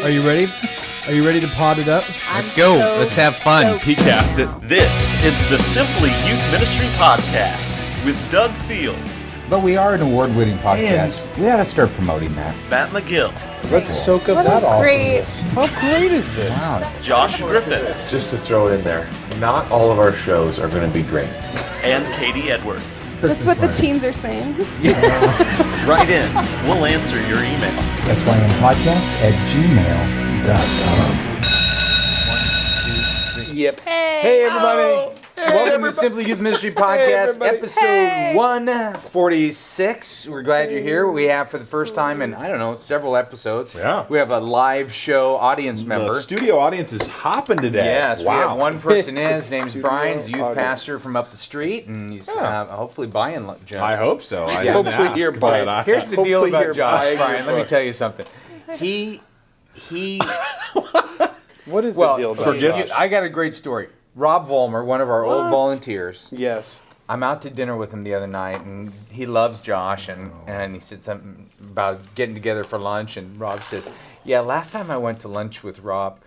Are you ready? Are you ready to pod it up? Let's go. Let's have fun. Peatcast it. This is the Simply Youth Ministry Podcast with Doug Fields, But we are an award-winning podcast. We gotta start promoting that. Matt McGill, Let's soak up that awesomeness. How great is this? Wow. Josh Griffin, Just to throw it in there, not all of our shows are going to be great. and Katie Edwards. That's what the teens are saying. Write in. We'll answer your email. SYMpodcast@gmail.com. Yep. Hey everybody! Welcome to Simply Youth Ministry Podcast, episode 146. We're glad you're here. We have for the first time in, several episodes. Yeah. We have a live show audience member. The studio audience is hopping today. Yes, wow. we have one person in. His name's Studio Brian. He's a youth audience. pastor from up the street, and he's hopefully buying John. I hope so. I Yeah. didn't Hopefully ask, you're but buying. I- Here's the deal Hopefully about you're Josh, buying Brian. your Let me book. tell you something. He What is the deal about forget Josh? I got a great story. Rob Vollmer, one of our old volunteers. Yes. I'm out to dinner with him the other night, and he loves Josh, and he said something about getting together for lunch, and Rob says, "Yeah, last time I went to lunch with Rob,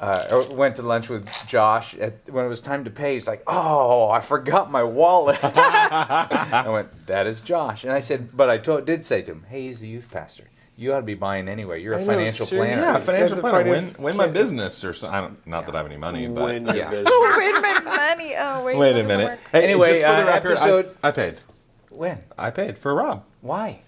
or went to lunch with Josh, when it was time to pay, he's like, oh, I forgot my wallet." I went, that is Josh, and I said, but I did say to him, hey, he's a youth pastor. You ought to be buying anyway. You're a I know, financial seriously. planner. Yeah, financial That's a planner. financial- Win my business or something. Not that I have any money, but When you're Yeah. busy. Wait, my money. Oh, wait. wait a that doesn't minute. work. Hey, Anyway, just for the record, episode- I paid. When? I paid for Rob Why?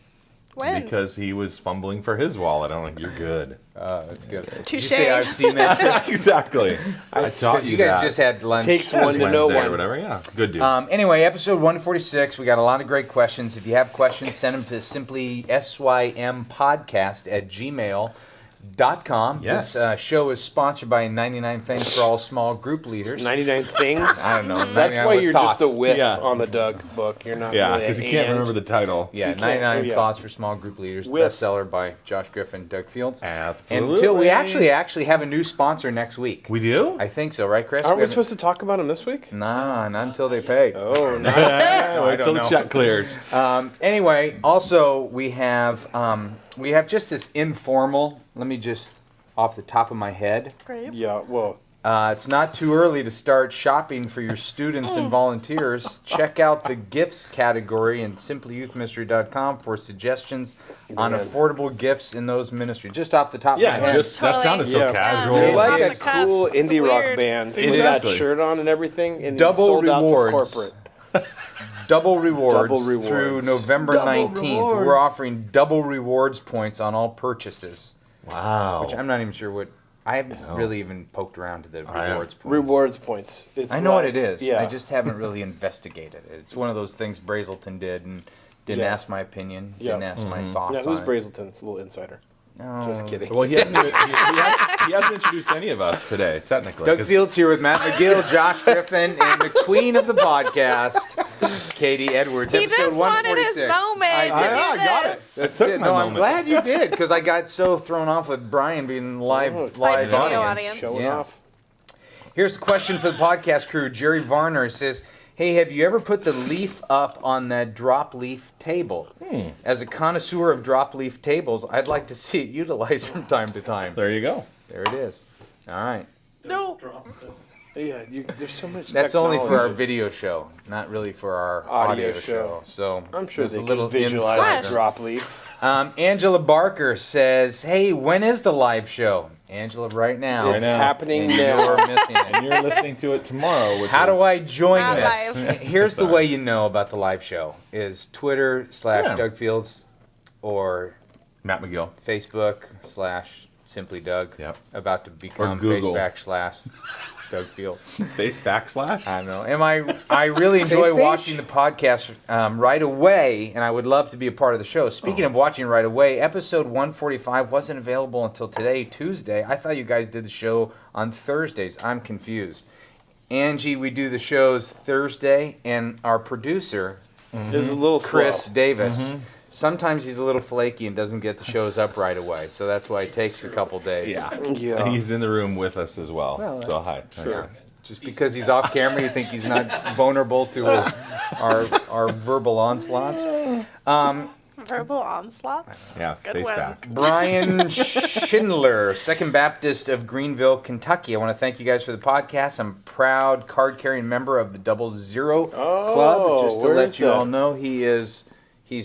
When? because he was fumbling for his wallet. I'm like, you're good. That's good. Did you Touche. say I've seen that? Exactly. I taught You guys that. just had lunch. Takes one to know Wednesday or one. whatever. Yeah, good dude. Anyway, episode 146. We got a lot of great questions. If you have questions, send them to simply sympodcast@gmail.com. Yes. This show is sponsored by 99 Things for All Small Group Leaders. 99 things. I don't know. That's 99 why with you're thoughts. just a whiff Yeah. on the Doug book. You're not Yeah, really because an you can't and. remember the title. Yeah, You can't- 99 yeah. Thoughts for Small Group Leaders, With- bestseller by Josh Griffin, Doug Fields. Absolutely. Until we actually have a new sponsor next week. We do? I think so, right, Chris? Aren't we haven't- supposed to talk about him this week? Nah, not until they pay. Oh, nice. Wait till the check clears. Anyway, also we have just this informal. Let me just off the top of my head. Great. Yeah, well, It's not too early to start shopping for your students and volunteers. Check out the gifts category in simplyyouthministry.com for suggestions on Man. affordable gifts in those ministries. Just off the top of my Yeah, head. just that Totally. sounded so Yeah. casual. you're Yeah. like Off a the cuff. cool It's indie rock weird. band with Exactly. that shirt on and everything, and Double sold out rewards. to corporate. Double rewards, Double rewards. through November Double 19th. rewards. We're offering double rewards points on all purchases. Wow. Which I'm not even sure what. I haven't really even poked around to the rewards points. Rewards points. It's I know what like- it is. Yeah. I just haven't really investigated it. It's one of those things Brazelton did and didn't Yeah. ask my opinion, Yeah. didn't ask my thoughts Yeah, who's on it. Brazelton? It's a little insider. No. Just kidding. Well, he hasn't introduced any of us today, technically. Doug 'cause- Fields here with Matt McGill, Josh Griffin, and the queen of the podcast, Katie Edwards. He episode just wanted his 146. moment. I to did. do I got it. this. That took my No, I'm moment. glad you did because I got so thrown off with Brian being live studio audience. audience. Showing Yeah. off. Here's a question for the podcast crew. Jerry Varner says, hey, have you ever put the leaf up on that drop leaf table? As a connoisseur of drop leaf tables, I'd like to see it utilized from time to time. There you go. There it is. All right. No. Yeah, there's so much. That's only for our technology. video show, not really for our Audio audio show. show. So I'm sure there's they a little can visualize insight. a drop leaf. Angela Barker says, hey, when is the live show? Angela, right now. It's now. happening And now. you're missing it. And you're listening to it tomorrow. Which How do is- I join Not this? live. Here's the way you know about the live show is Twitter / Yeah. Doug Fields or Matt McGill. Facebook / Simply Doug. Yep. About to become Google. Facebook / Doug Fields. Face backslash? I don't know. I really enjoy Face page? watching the podcast right away, and I would love to be a part of the show. Speaking of watching right away, episode 145 wasn't available until today, Tuesday. I thought you guys did the show on Thursdays. I'm confused. Angie, we do the shows Thursday, and our producer, It's a little Chris slow. Davis, sometimes he's a little flaky and doesn't get the shows up right away, so that's why it takes a couple days. Yeah. Yeah. And he's in the room with us as well. Well, so hi. Yeah. Just because he's off camera, you think he's not vulnerable to our verbal onslaughts? Verbal onslaughts. Yeah, Good face one. back. Brian Schindler, Second Baptist of Greenville, Kentucky. I want to thank you guys for the podcast. I'm a proud card-carrying member of the 00 Club. Just to where let is you that? all know, he's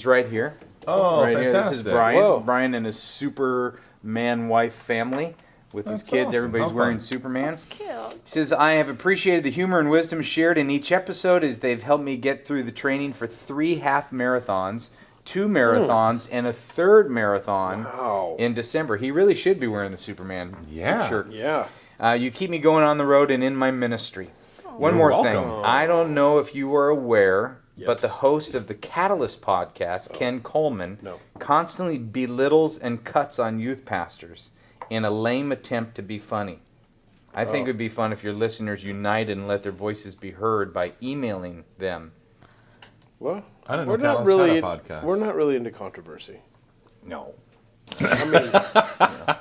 right here. Oh, right fantastic. Here. This is Brian. Whoa. Brian and his Superman wife family with his That's kids. awesome. Everybody's How wearing fun. Superman. It's cute. He says, I have appreciated the humor and wisdom shared in each episode as they've helped me get through the training for 3 half marathons, 2 marathons, and a 3rd marathon in December. He really should be wearing the Superman shirt. Yeah. You keep me going on the road and in my ministry. One You're more welcome. thing. I don't know if you are aware, Yes. but the host of the Catalyst podcast, Ken Coleman, constantly belittles and cuts on youth pastors in a lame attempt to be funny. I think it would be fun if your listeners united and let their voices be heard by emailing them. Well, I didn't we're know not Catalyst really. had a podcast. We're not really into controversy. No. I mean,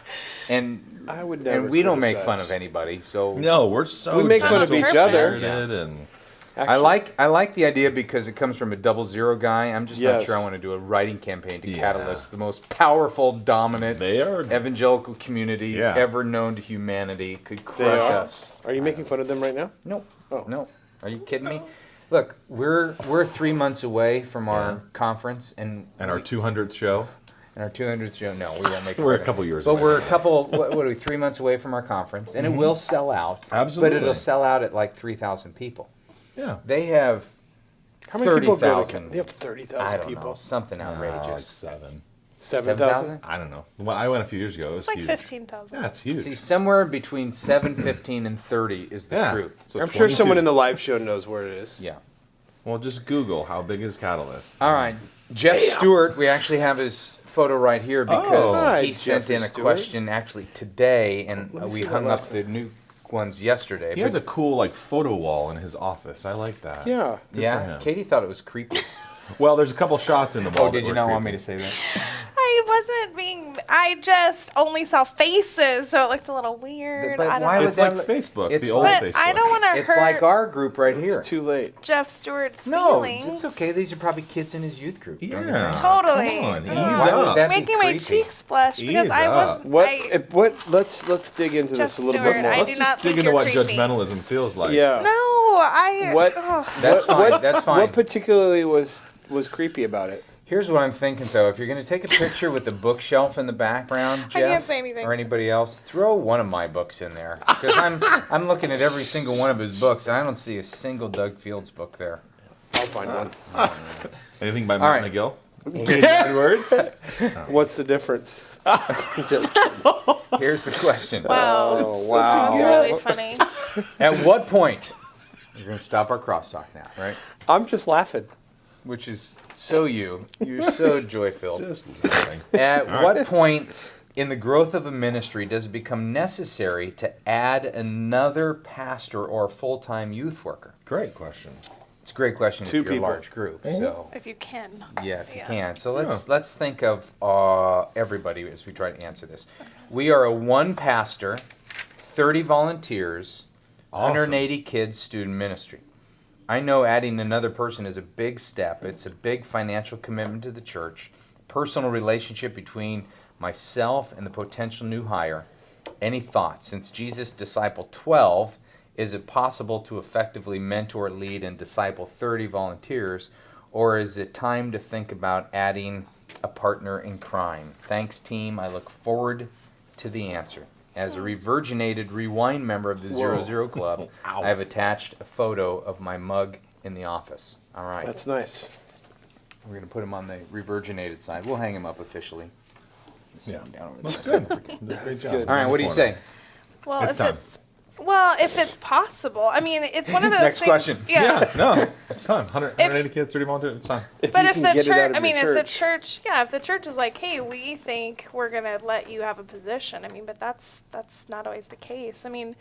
And I would never. and we don't make criticize. fun of anybody, so No, we're so We make fun of gentle each other. spirited and I like the idea because it comes from a 00 guy. I'm just not Yes. sure I want to do a writing campaign to Yeah. Catalyst, the most powerful, dominant they are. evangelical community Yeah. ever known to humanity. Could They crush are. us. Are you making fun of them right now? Nope. Oh. No. Are you kidding me? Look, we're 3 months away from our conference and our 200th show. our 200th show. No, we won't make it. We're a work. couple years But away. we're a couple. What are we? 3 months away from our conference, and it will sell out. Absolutely. But it'll sell out at like 3,000 people. Yeah. They have How many people go to? 30,000. They have I 30,000 don't people. know. Something Like outrageous. 7. 7,000. I don't know. Well, I went a few years ago. It was It's like huge. 15,000. Yeah, it's huge. See, somewhere between 715 and 30 is the yeah. truth. So I'm sure 22. someone in the live show knows where it is. Yeah. Well, just Google how big is Catalyst. All right. Jeff Stewart, we actually have his photo right here because Hi, he sent Jeffrey in a Stewart. question actually today, and Let me we see that hung up last the new ones yesterday. He has a but- cool like photo wall in his office. I like that. Yeah. for yeah, him. Katie thought it was creepy. Well, there's a couple shots in the wall. Oh, did that you were not want me creepy. to say that? I wasn't being. I just only saw faces, so it looked a little weird. But I don't why know. would It's like that- Facebook, it's the old like- But Facebook. I don't want to It's hurt like our group right here. It's too late. Jeff Stewart's No, feelings. it's okay. These are probably kids in his youth group. Don't you Yeah. think? Totally. Come on, ease Why would up. that be Making my creepy? cheeks blush because Ease I was. up. What? Let's dig into Jeff this a little Stewart, bit more. I Let's do just not dig think into you're what creepy. judgmentalism feels like. Yeah. No, I. What? Ugh. That's fine. That's fine. What particularly was creepy about it? Here's what I'm thinking, though. If you're going to take a picture with the bookshelf in the background, Jeff, can't say anything. or anybody else, throw one of my books in there. Because I'm looking at every single one of his books, and I don't see a single Doug Fields book there. I'll find one. Anything by All Matt right. McGill? Good words. What's the difference? Just kidding. Here's the question. Wow. Oh, wow. That's really funny. At what point, you're going to stop our crosstalk now, right? I'm just laughing. Which is so you. You're so joy-filled. Just listening. At what point in the growth of a ministry does it become necessary to add another pastor or full-time youth worker? Great question. It's a great question Two if you're people. a large group. So If you can. yeah, if you Yeah. can. So let's think of everybody as we try to answer this. We are a one pastor, 30 volunteers, Awesome. 180 kids student ministry. I know adding another person is a big step. It's a big financial commitment to the church, personal relationship between myself and the potential new hire. Any thoughts? Since Jesus discipled 12, is it possible to effectively mentor, lead, and disciple 30 volunteers, or is it time to think about adding a partner in crime? Thanks, team. I look forward to the answer. As a revirginated rewind member of the 00 Club, I have attached a photo of my mug in the office. All right. That's nice. We're going to put him on the revirginated side. We'll hang him up officially. Sit Yeah. him down over That's there. good. Great job. good. All right, what do you say? Well, It's time. if it's possible. I mean, it's one of those Next things. question. Yeah. No, it's time. 180 kids, 30 volunteers, it's time. If But you if can the get it out church, of I mean, your if the church, if the church is like, hey, we think we're gonna let you have a position. I mean, but that's not always the case. I mean,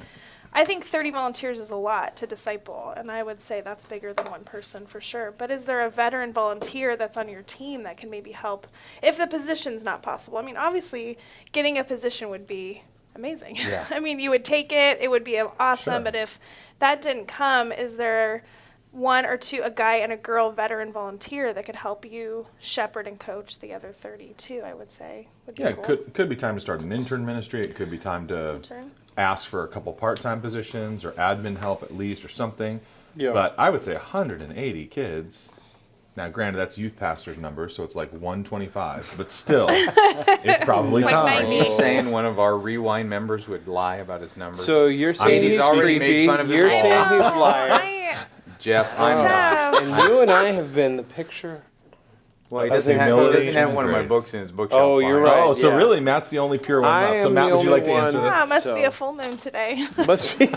I think 30 volunteers is a lot to disciple, and I would say that's bigger than one person for sure. But is there a veteran volunteer that's on your team that can maybe help if the position's not possible? I mean, obviously, getting a position would be amazing. Yeah. I mean, you would take it; it would be awesome. Sure. But if that didn't come, is there one or two, a guy and a girl veteran volunteer that could help you shepherd and coach the other 32, I would say. Would be Yeah, cool. it could be time to start an intern ministry. It could be time to ask for a couple part-time positions or admin help at least or something. Yeah. But I would say 180 kids. Now, granted, that's youth pastor's number, so it's like 125. But still, it's probably It's like time. 90. Are you saying one of our Rewind members would lie about his numbers? So you're saying he's he's already creepy. made fun of his You're wall. saying he's a liar. Jeff, I'm not. And you and I have been the picture. Well, he Of doesn't have humiliation one of my and books in his bookshelf. Oh, you're behind right. Oh, so Yeah. really, Matt's the only pure one I left. So, am Matt, the would you like to only answer one. this? Wow, must So- be a full moon today. Must be.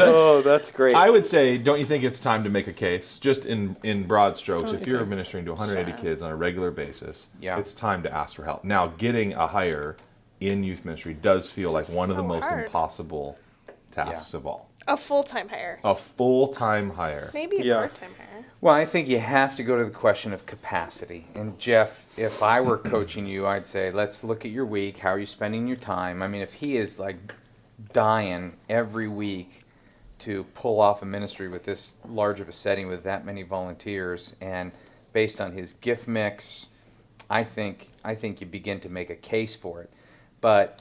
Oh, that's great. I would say, don't you think it's time to make a case, just in broad strokes, if you're ministering to 180 kids on a regular basis, Yeah. it's time to ask for help. Now, getting a hire in youth ministry does feel like one of the so most hard. impossible tasks Yeah. of all. A full-time hire. A full-time hire. Maybe a Yeah. part-time hire. Well, I think you have to go to the question of capacity. And Jeff, if I were coaching you, I'd say, let's look at your week. How are you spending your time? I mean, if he is like dying every week to pull off a ministry with this large of a setting with that many volunteers, and based on his gift mix, I think you begin to make a case for it. But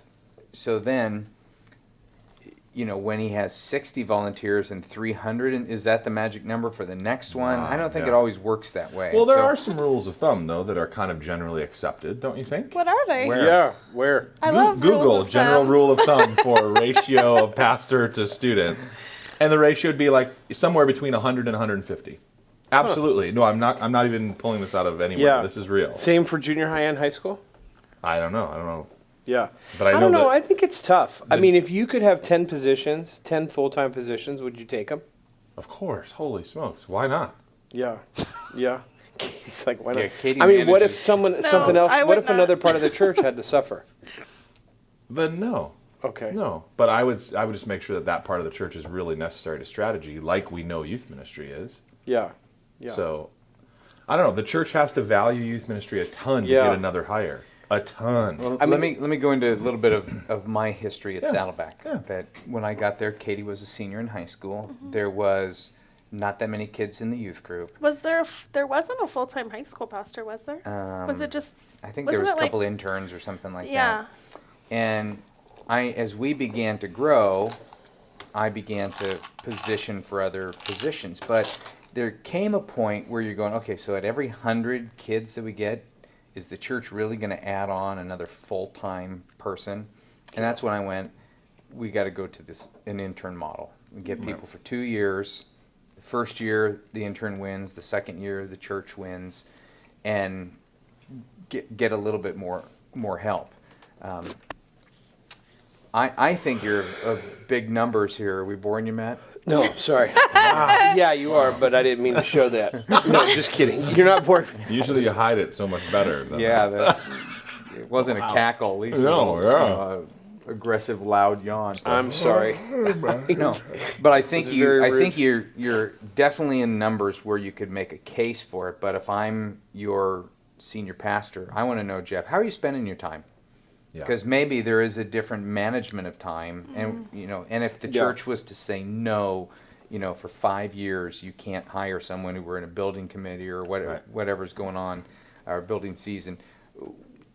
so then, you know, when he has 60 volunteers and 300, and is that the magic number for the next one? I don't think it yeah. always works that way. Well, there So- are some rules of thumb, though, that are kind of generally accepted, don't you think? What are they? Where? Yeah, where? I love Google rules of general thumb. rule of thumb for ratio of pastor to student, and the ratio would be like somewhere between 100 and 150. Absolutely. No, I'm not even pulling this out of anywhere. Yeah. This is real. Same for junior high and high school? I don't know. Yeah. But I know don't know. that- I think it's tough. I mean, if you could have 10 positions, 10 full-time positions, would you take them? Of course. Holy smokes. Why not? Yeah. Yeah. It's like, why not? Yeah, Katie I mean, what if manages- something else, I what would if not. another part of the church had to suffer? Then no. Okay. No. But I would just make sure that part of the church is really necessary to strategy, like we know youth ministry is. Yeah. Yeah. So, I don't know. The church has to value youth ministry a ton to Yeah. get another hire. A ton. Well, let me go into a little bit of my history at Yeah, Saddleback. yeah. That when I got there, Katie was a senior in high school. Mm-hmm. There was not that many kids in the youth group. Was there? There wasn't a full-time high school pastor, was there? was it just? I think there was wasn't a it couple interns or something like Yeah. that. And as we began to grow, I began to position for other positions. But there came a point where you're going, okay, so at every 100 kids that we get, is the church really going to add on another full-time person? And that's when I went, we got to go to an intern model. We get people for 2 years. The first year, the intern wins. The second year, the church wins. And get a little bit more help. I think you're of big numbers here. Are we boring you, Matt? No, sorry. Yeah, you are, but I didn't mean to show that. No, just kidding. You're not bored. Usually you hide it so much better. Than Yeah, it wasn't a cackle. At least No, it was yeah. aggressive, loud yawn. I'm sorry. No, but I think This is very I think rude. you're definitely in numbers where you could make a case for it. But if I'm your senior pastor, I want to know, Jeff, how are you spending your time? Yeah. Because maybe there is a different management of time, and and if the Yeah. church was to say no, for 5 years you can't hire someone who were in a building committee or whatever, Right. whatever's going on, or building season,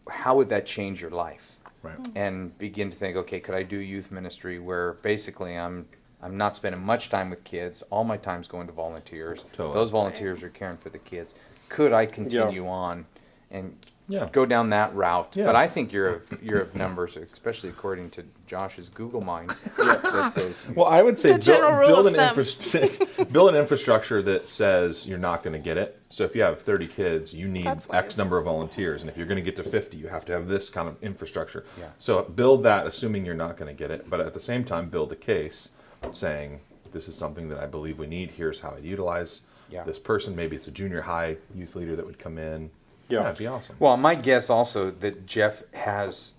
how would that change your life? Right. And begin to think, okay, could I do youth ministry where basically I'm not spending much time with kids, all my time's going to volunteers. Totally. Those volunteers are caring for the kids. Could I continue on and Yeah. go down that route? Yeah. But I think you're of numbers, especially according to Josh's Google mind, that says Well, I would say The general rule build of an build an infrastructure that says you're not going to get it. So if you have 30 kids, you need That's X wise. number of volunteers, and if you're going to get to 50, you have to have this kind of infrastructure. Yeah. So build that, assuming you're not going to get it, but at the same time, build a case saying this is something that I believe we need. Here's how I utilize Yeah. this person. Maybe it's a junior high youth leader that would come in. Yeah. That'd be awesome. Well, my guess also that Jeff has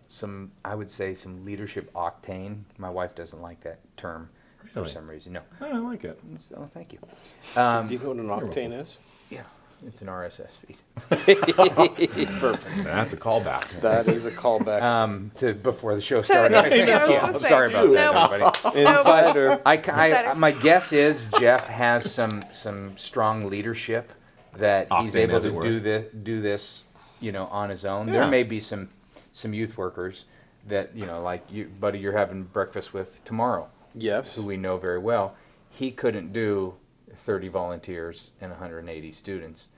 some, I would say, some leadership octane. My wife doesn't like that term for Really? some reason. No. Oh, I like it. Oh, thank you. Do you know what an octane is? Yeah. It's an RSS feed. Perfect. That's a callback. That is a callback. To before the show started. I was Yeah, gonna I'm say. sorry about that, Nope. everybody. Insider. My guess is Jeff has some strong leadership that he's Octane, able as it to were. do this, on his own. Yeah. There may be some youth workers that like you, buddy, you're having breakfast with tomorrow, Yes. who we know very well. He couldn't do 30 volunteers and 180 students.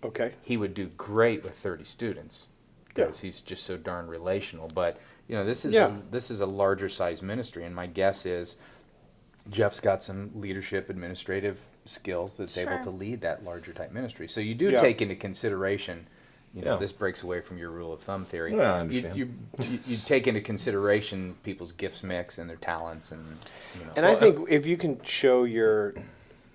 Okay. He would do great with 30 students because Yeah. he's just so darn relational. But this is Yeah. this is a larger size ministry, and my guess is Jeff's got some leadership, administrative skills that's able Sure. to lead that larger type ministry. So you do Yeah. take into consideration. Yeah. This breaks away from your rule of thumb theory. Yeah, I understand. You take into consideration people's gifts mix and their talents, and And I think if you can show your,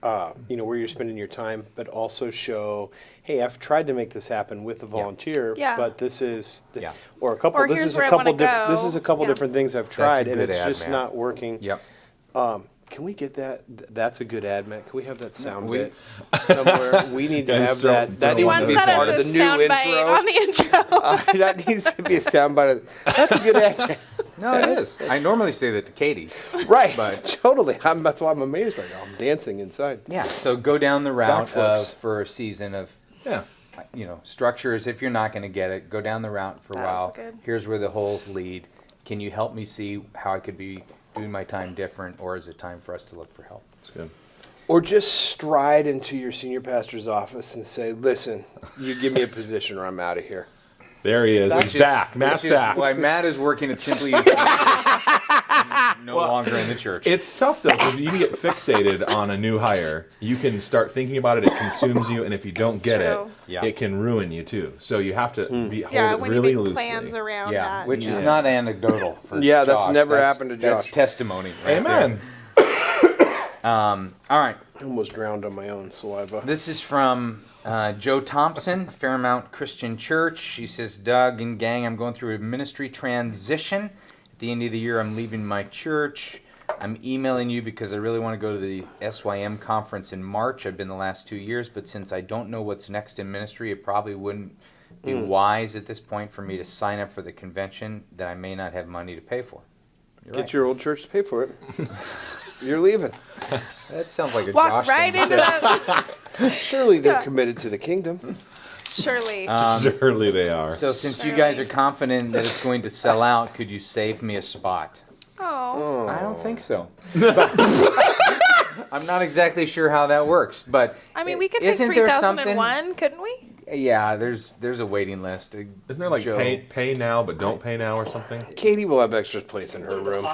where you're spending your time, but also show, hey, I've tried to make this happen with a volunteer, Yeah. but this is, Yeah. or a couple. Or This here's is a where I couple. wanna This go. is a couple Yeah. different things I've a tried, and good it's ad, just Matt. not working. Yep. Can we get that? That's a good ad, Matt. Can we have that sound we- bit somewhere? We need to Guys, have throw- that. throw That He needs one to wants be in that part as of a the new soundbite intro. on the intro. That needs to be a soundbite. That's a good ad. No, it is. I normally say that to Katie. Right. But- Totally. That's why I'm amazed right now. I'm dancing inside. Yeah. So go down the route Backflips. for a season of Yeah. structures. If you're not going to get it, go down the route for a That while. was good. Here's where the holes lead. Can you help me see how I could be doing my time different, or is it time for us to look for help? That's good. Or just stride into your senior pastor's office and say, listen, you give me a position or I'm out of here. There he is. Which He's is- back. Matt's which is back. Why Matt is working at Simply Youth Ministry, no longer in the church. It's tough though because you can get fixated on a new hire. You can start thinking about it. It consumes you, and if you don't get true. it, Yeah. it can ruin you too. So you have to hold Yeah, it when really you make loosely. plans around yeah, that. which is Yeah. not anecdotal for Yeah, that's Josh. never happened to That's Josh. testimony. Right Amen. All right. I almost drowned on my own saliva. This is from Joe Thompson, Fairmount Christian Church. She says, Doug and gang, I'm going through a ministry transition. At the end of the year, I'm leaving my church. I'm emailing you because I really want to go to the SYM conference in March. I've been the last 2 years, but since I don't know what's next in ministry, it probably wouldn't be wise at this point for me to sign up for the convention that I may not have money to pay for. You're Get right. your old church to pay for it. You're leaving. That sounds like a Walk Josh right thing to into say. that. Surely they're Yeah. committed to the kingdom. Surely. Surely they are. So since you guys are confident that it's going to sell out, could you save me a spot? Oh. I don't think so. I'm not exactly sure how that works, but I mean, we could take isn't there 3001, couldn't we? Yeah, there's a waiting list. Isn't there like Joe. pay now but don't pay now or something? Katie will have extra place in her room.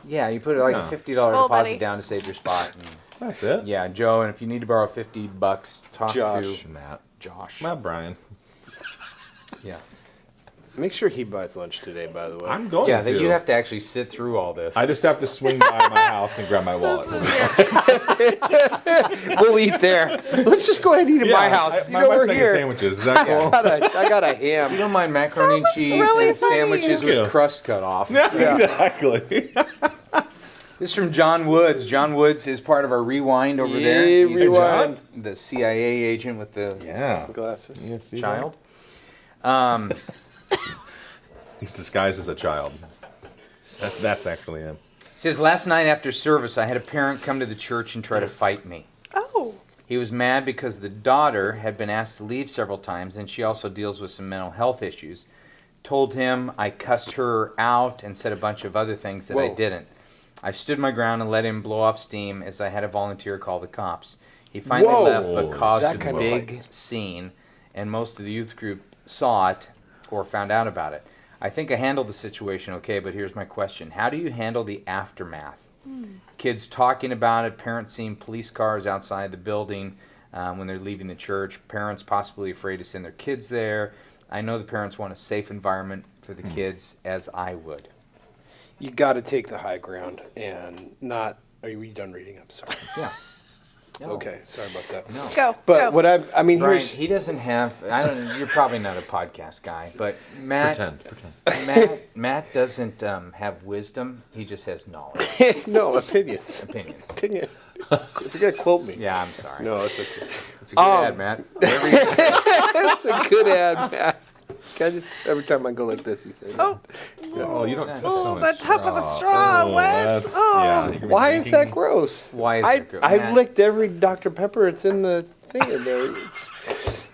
Yeah, you put like Yeah. a $50 It's full, deposit buddy. down to save your spot. And, That's it. yeah, Joe, and if you need to borrow $50, talk Josh. to Matt. Josh. Matt Brian. Yeah, Make sure he buys lunch today, by the way. I'm going yeah. to. That you have to actually sit through all this. I just have to swing by my house and grab my wallet. We'll eat there. Let's just go ahead and eat at my house. my wife's we're making here. sandwiches. Is that cool? I got a If you ham. don't mind macaroni and cheese really and sandwiches funny. with crust cut off. Exactly. This is from John Woods. John Woods is part of our Rewind over there. Yeah, He's Rewind. the CIA agent with the Yeah. Glasses. You see child. that? He's disguised as a child. That's actually him. He says, last night after service, I had a parent come to the church and try to fight me. Oh. He was mad because the daughter had been asked to leave several times, and she also deals with some mental health issues. Told him I cussed her out and said a bunch of other things that I Whoa. didn't. I stood my ground and let him blow off steam as I had a volunteer call the cops. He finally Whoa. left but caused That a kind of big scene, and most of the youth group saw it or found out about it. I think I handled the situation okay, but here's my question. How do you handle the aftermath? Kids talking about it, parents seeing police cars outside the building when they're leaving the church, parents possibly afraid to send their kids there. I know the parents want a safe environment for the kids, as I would. You got to take the high ground and not. Are you done reading? I'm sorry. Yeah. No. Okay, sorry about that. No. Go. But go. what I mean, Brian, here's he doesn't have. I don't. You're probably not a podcast guy, but Matt. Pretend. Matt doesn't have wisdom. He just has knowledge, no opinions. opinions. Opinion. If you're gonna quote me. Yeah, I'm sorry. No, it's okay. It's a good ad, Matt. Whatever you say. It's a good ad, Matt. Can I just every time I go like this, you say that? Oh, Oh, you don't touch oh, someone's the top of the straw. straw. What? That's, Oh. yeah, you could be Why is that drinking- gross? Why is I it good? I Matt? licked every Dr. Pepper. It's in the thing in there.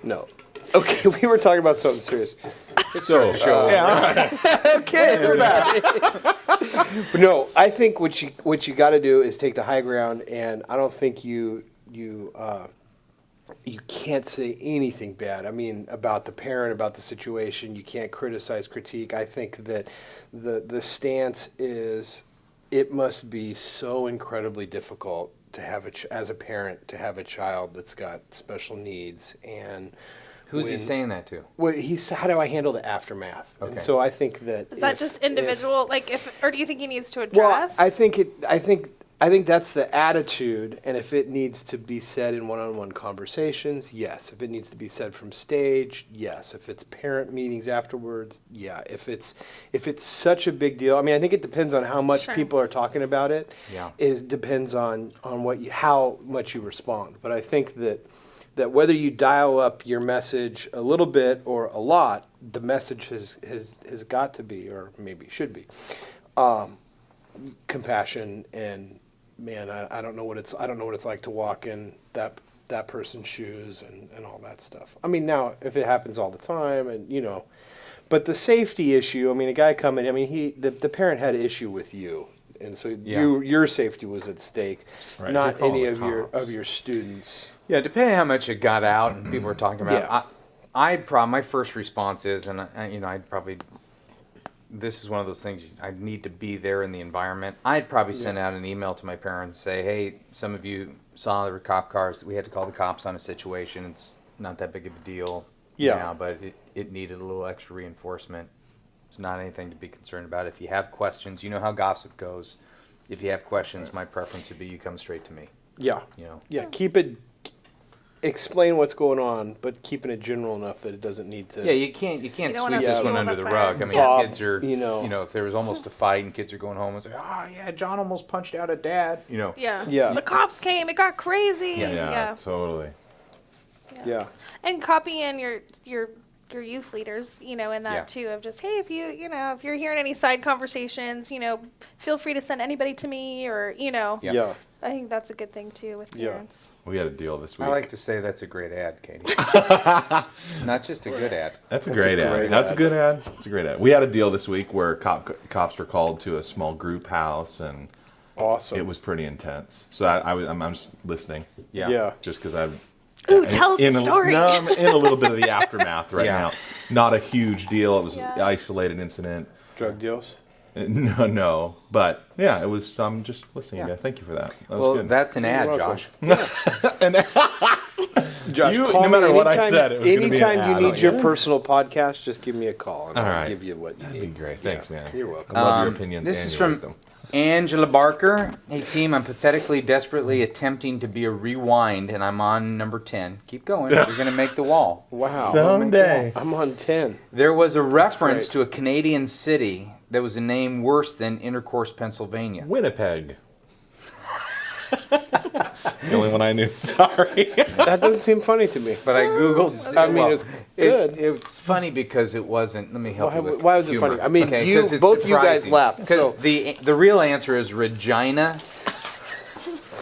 No. Okay, we were talking about something serious. So, yeah, all right. Okay, we're back. But no, I think what you got to do is take the high ground, and I don't think you can't say anything bad. I mean, about the parent, about the situation. You can't criticize, critique. I think that the stance is it must be so incredibly difficult to have as a parent to have a child that's got special needs and. Who's he saying that to? Well, how do I handle the aftermath? Okay. And so I think that Is that just individual? or do you think he needs to address? Well, I think that's the attitude, and if it needs to be said in one-on-one conversations, yes. If it needs to be said from stage, yes. If it's parent meetings afterwards, yeah. If it's such a big deal, I mean, I think it depends on how much Sure. people are talking about it. Yeah. Depends on how much you respond. But I think that whether you dial up your message a little bit or a lot, the message has got to be, or maybe should be, compassion. And man, I don't know what it's like to walk in that person's shoes and all that stuff. I mean, now if it happens all the time, and but the safety issue. I mean, a guy coming. I mean, the parent had an issue with you. And so your safety was at stake, Right. not You're any calling the of your students. Yeah, depending on how much it got out and people were talking about. Yeah. My first response is, and I'd probably, this is one of those things I need to be there in the environment. I'd probably send out an email to my parents, say, hey, some of you saw there were cop cars. We had to call the cops on a situation. It's not that big of a deal. Yeah. Now, but it needed a little extra reinforcement. It's not anything to be concerned about. If you have questions, you know how gossip goes. If you have questions, my preference would be you come straight to me. Yeah. Yeah. Explain what's going on, but keeping it general enough that it doesn't need to. Yeah, you can't don't sweep wanna this fuel one the under the fire. rug. I mean, Bob, kids are, if there was almost a fight and kids are going home and say, oh, yeah, John almost punched out at dad, Yeah. Yeah. The cops came. It got crazy. Yeah, totally. Yeah. And copy in your youth leaders, in that Yeah. too, of just, hey, if you're hearing any side conversations, feel free to send anybody to me, or Yeah. I think that's a good thing too with Yeah. parents. We had a deal this week. I like to say that's a great ad, Katie. Not just a good ad. That's a great ad. great That's a ad. good ad. It's a great ad. We had a deal this week where cops were called to a small group house, and Awesome. it was pretty intense. So I'm just listening, Yeah. Yeah. just because I'm. Ooh, tell us the story. No, I'm in a little bit of the aftermath right Yeah. now. Not a huge deal. It was Yeah. an isolated incident. Drug deals. No, but yeah, it was. I'm just listening. Yeah. Yeah, thank you for that. That was Well, good. that's an ad, welcome. Josh. Josh, You- call no me matter what I anytime- said, it was gonna be an anytime ad, you need oh, your yeah. personal podcast, just give me a call, and All I'll right. give you what you That'd be need. great. Thanks, man. You're welcome. I love your opinions. This and is your from wisdom. Angela Barker. Hey, team, I'm pathetically, desperately attempting to be a rewind, and I'm on number 10. Keep going. You're going to make the wall. Wow. Someday. I'm on 10. There was a reference great. to a Canadian city that was a name worse than Intercourse, Pennsylvania. Winnipeg. It's the only one I knew. Sorry. That doesn't seem funny to me. But I Googled. I mean, it's good. It's funny because it wasn't. Let me help Why- you with why was it humor. funny? I mean, 'cause it's both you guys surprising. laughed, Because so- the real answer is Regina.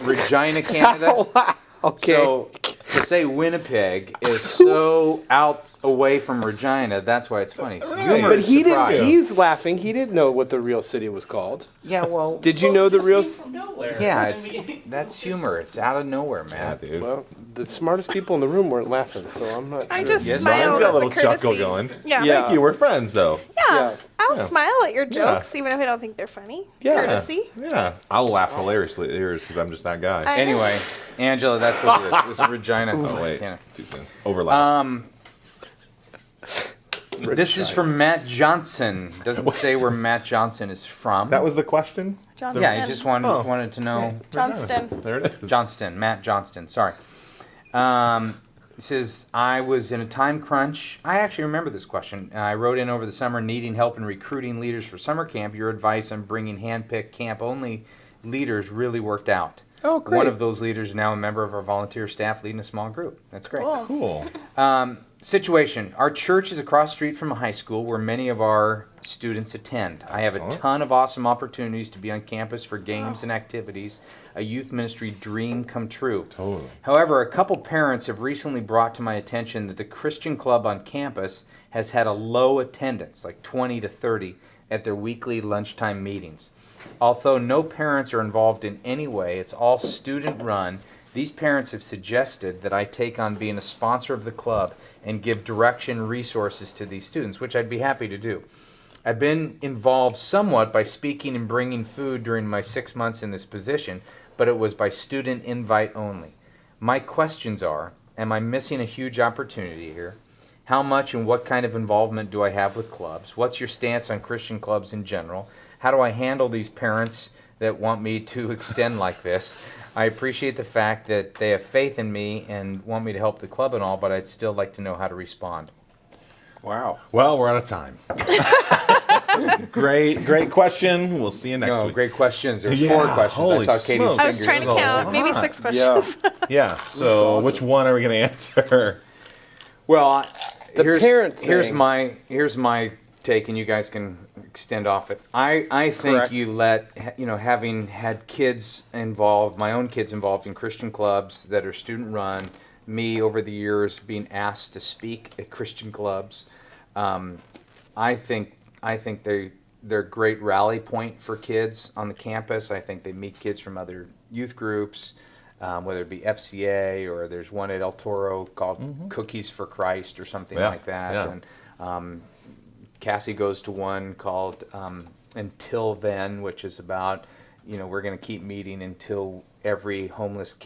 Regina, Canada. Wow. Okay. So to say Winnipeg is so out away from Regina, that's why it's funny. So humor but is he didn't. surprise. He's laughing. He didn't know what the real city was called. Yeah, well, Did you know the real? yeah, that's humor. It's out of nowhere, Yeah, man. dude. Well, the smartest people in the room weren't laughing, so I'm not sure. I just Yes, smiled Mine's got as a little courtesy. chuckle going. Yeah. Yeah. Thank you. We're friends, though. Yeah. Yeah. I'll Yeah. smile at your jokes, even if I don't think they're funny. Yeah. Courtesy. Yeah. I'll laugh hilariously at yours because I'm just that guy. I- Anyway, Angela, that's what it is. It was Regina. Oh, wait. Canada. Too soon. Overlap. This is from Matt Johnson. Doesn't say where Matt Johnson is from. That was the question? Johnston. Yeah, he just wanted to know. Johnston. There it is. Johnston, Matt Johnston, sorry. He says, I was in a time crunch. I actually remember this question. I wrote in over the summer needing help in recruiting leaders for summer camp. Your advice on bringing hand-picked camp-only leaders really worked out. Oh, great. One of those leaders is now a member of our volunteer staff leading a small group. That's great. Cool. Cool. Situation. Our church is across the street from a high school where many of our students attend. I have a Excellent. ton of awesome opportunities to be on campus for games and activities. A youth ministry dream come true. Totally. However, a couple parents have recently brought to my attention that the Christian club on campus has had a low attendance, like 20 to 30, at their weekly lunchtime meetings. Although no parents are involved in any way, it's all student run. These parents have suggested that I take on being a sponsor of the club and give direction resources to these students, which I'd be happy to do. I've been involved somewhat by speaking and bringing food during my 6 months in this position, but it was by student invite only. My questions are, am I missing a huge opportunity here? How much and what kind of involvement do I have with clubs? What's your stance on Christian clubs in general? How do I handle these parents that want me to extend like this? I appreciate the fact that they have faith in me and want me to help the club and all, but I'd still like to know how to respond. Wow. Well, we're out of time. Great question. We'll see you next No, week. great questions. There's Yeah, 4 questions. I holy saw Katie's smokes. I was fingers. trying to There's a count. Maybe lot. 6 questions. Yeah. So, awesome. which one are we going to answer? Well, The here's, parent here's thing. my take, and you guys can extend off it. I think Correct. you let, having had kids involved, my own kids involved in Christian clubs that are student run, me over the years being asked to speak at Christian clubs, I think they're a great rally point for kids on the campus. I think they meet kids from other youth groups, whether it be FCA or there's one at El Toro called Cookies for Christ or something Yeah, like that. yeah. And Cassie goes to one called Until Then, which is about, we're going to keep meeting until every homeless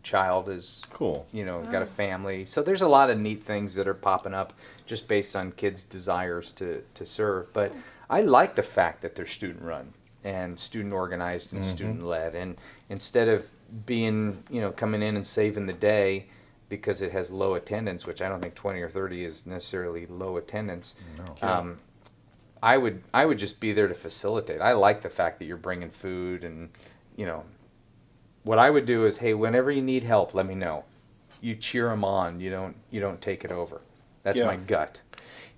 child is Cool. got a family. So there's a lot of neat things that are popping up just based on kids' desires to serve. But I like the fact that they're student run and student organized and student led. And instead of being, coming in and saving the day because it has low attendance, which I don't think 20 or 30 is necessarily low attendance. No. I would just be there to facilitate. I like the fact that you're bringing food and, what I would do is, hey, whenever you need help, let me know. You cheer them on. You don't take it over. That's Yeah. my gut.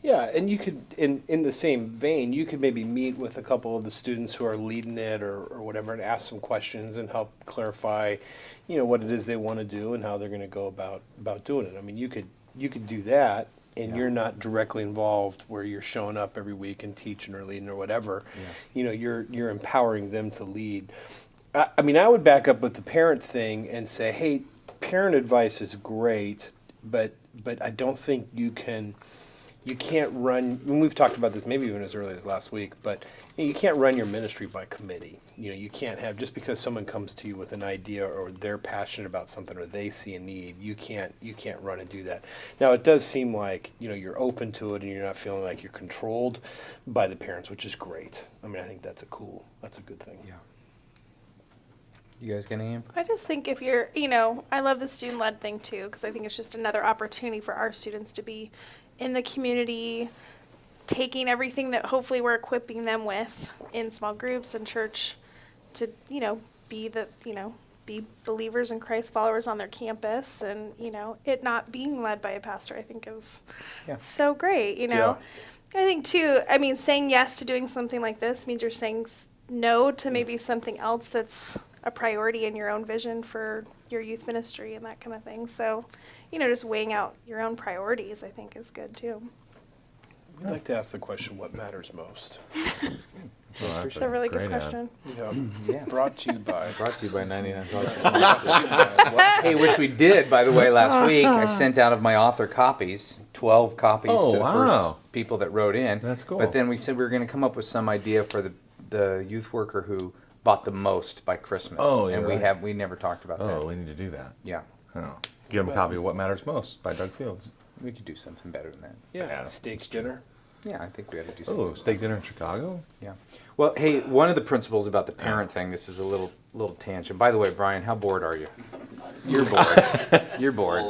Yeah, and you could, in the same vein, you could maybe meet with a couple of the students who are leading it or whatever and ask some questions and help clarify, what it is they want to do and how they're going to go about doing it. I mean, you could do that, and you're not directly involved where you're showing up every week and teaching or leading or whatever. Yeah. You're empowering them to lead. I mean, I would back up with the parent thing and say, hey, parent advice is great, but I don't think you can't run, and we've talked about this maybe even as early as last week, but you can't run your ministry by committee. You can't have, just because someone comes to you with an idea or they're passionate about something or they see a need, you can't run and do that. Now, it does seem like, you're open to it and you're not feeling like you're controlled by the parents, which is great. I mean, I think that's a good thing. Yeah. You guys got any input? I just think if you're, I love the student-led thing too, because I think it's just another opportunity for our students to be in the community, taking everything that hopefully we're equipping them with in small groups and church to, be believers and Christ followers on their campus, and, it not being led by a pastor, I think is so great, Yeah. I think too, saying yes to doing something like this means you're saying no to maybe something else that's a priority in your own vision for your youth ministry and that kind of thing. So, just weighing out your own priorities, I think, is good too. I'd like to ask the question, what matters most? Well, It's a really good great ad. question. Yeah. Brought to you by. Brought to you by 99 Hey, which we did, by the way, last week. I sent out of my author copies, 12 copies Oh, to the wow. first people that wrote in. That's cool. But then we said we were going to come up with some idea for the youth worker who bought the most by Christmas. Oh, yeah, and right. we never talked about Oh, that. we need to do that. Yeah. Oh. Give them a copy of What Matters Most by Doug Fields. We could do something better than that. Yeah, steak dinner. Yeah, I think we ought to do something. Oh, steak dinner in Chicago? Yeah. Well, hey, one of the principles about the parent thing, this is a little tangent. By the way, Brian, how bored are you? You're bored. You're bored.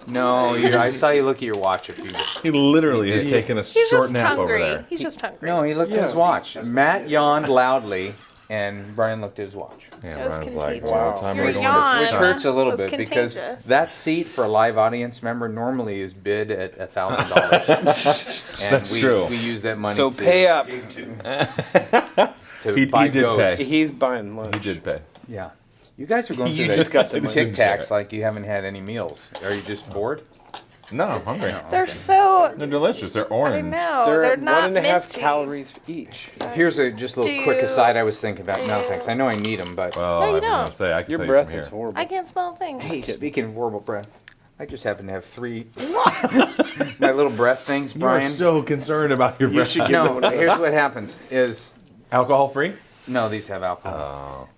No, I saw you look at your watch a few. He literally has taken a He's short just nap over hungry. there. He's just hungry. No, he looked at his watch. Matt yawned loudly And Brian looked at his watch. Yeah, It was Brian's like, contagious. what time are Your we going yawn Which hurts a little was bit because contagious. that seat for a live audience member normally is bid at $1,000. And That's true. We use that money So to, pay up. to He buy did goats. pay. He's buying lunch. He did pay. Yeah. You guys are going You through just got the money. Tic Tacs like you haven't had any meals. Are you just bored? No, I'm hungry. They're so. They're delicious. They're I orange. know They're, they're at not 1.5 minty. calories each. Here's a just a little Do quick you- aside I was thinking about. No, do thanks. I know I need them, but Well, No, you I was gonna don't. say I can Your tell breath you from is here. horrible. I can't smell things. hey, speaking of horrible breath, I just happen to have 3 my little breath things, You are Brian. so concerned about your breath. should give No, them one of here's those. what happens is Alcohol free? no, these have alcohol.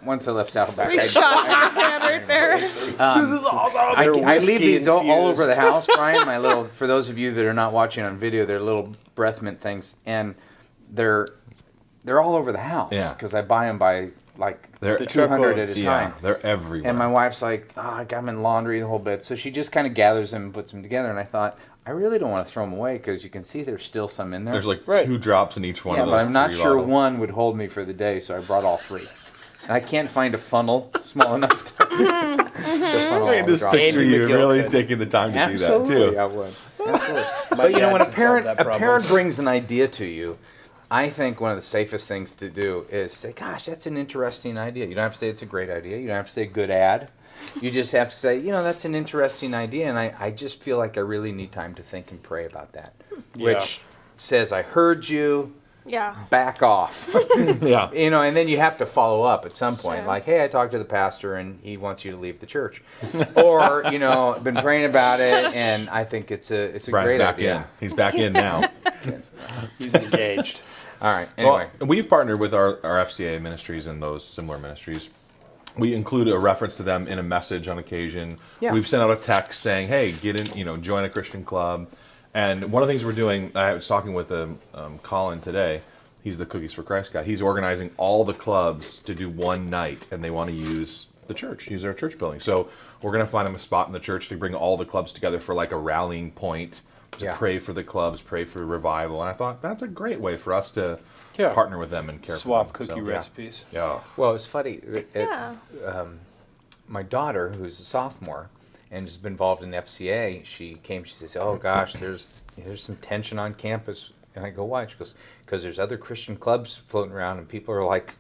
Once I left Saddleback, 3 shots in his hand right there. I leave whiskey these all over the infused. house, Brian. My little, for those of you that are not watching on video, they're little breath mint things, and they're all over the house. Yeah. Because I buy them by like They're 200 at truckloads. a Yeah, time. they're everywhere. And my wife's like, oh, I got them in laundry the whole bit. So she just kind of gathers them and puts them together. And I thought, I really don't want to throw them away because you can see there's still some in there. There's like Right. 2 drops in each one yeah, of those. but I'm not 3 sure bottles. one would hold me for the day, so I brought all 3. And I can't find a funnel small enough to, funnel I all can the just drops. picture Andy you McGill really could. taking the time to Absolutely, do that I too. would. Absolutely. But you know, dad when a can solve parent that a problem. parent brings an idea to you, I think one of the safest things to do is say, "Gosh, that's an interesting idea." You don't have to say it's a great idea. You don't have to say good ad. You just have to say, you know, that's an interesting idea, and I just feel like I really need time to think and pray about that. Yeah. Which says, I heard you, Yeah. back off. Yeah. You know, and then you have to follow up at some point. Sure. Like, hey, I talked to the pastor and he wants you to leave the church. Or, you know, been praying about it and I think it's a Brian's great back idea. in. He's back in now. He's engaged. All right. Anyway. Well, we've partnered with our FCA ministries and those similar ministries. We include a reference to them in a message on occasion. Yeah. We've sent out a text saying, "Hey, get in, join a Christian club." And one of the things we're doing, I was talking with Colin today. He's the Cookies for Christ guy. He's organizing all the clubs to do one night, and they want to use the church, use our church building. So we're going to find them a spot in the church to bring all the clubs together for like a rallying point to Yeah. pray for the clubs, pray for revival. And I thought that's a great way for us to Yeah. partner with them and care Swap for them. cookie So, recipes. Yeah. Well, it's funny. Yeah. My daughter, who's a sophomore and has been involved in the FCA, she came, she says, oh gosh, there's some tension on campus. And I go, why? She goes, because there's other Christian clubs floating around and people are like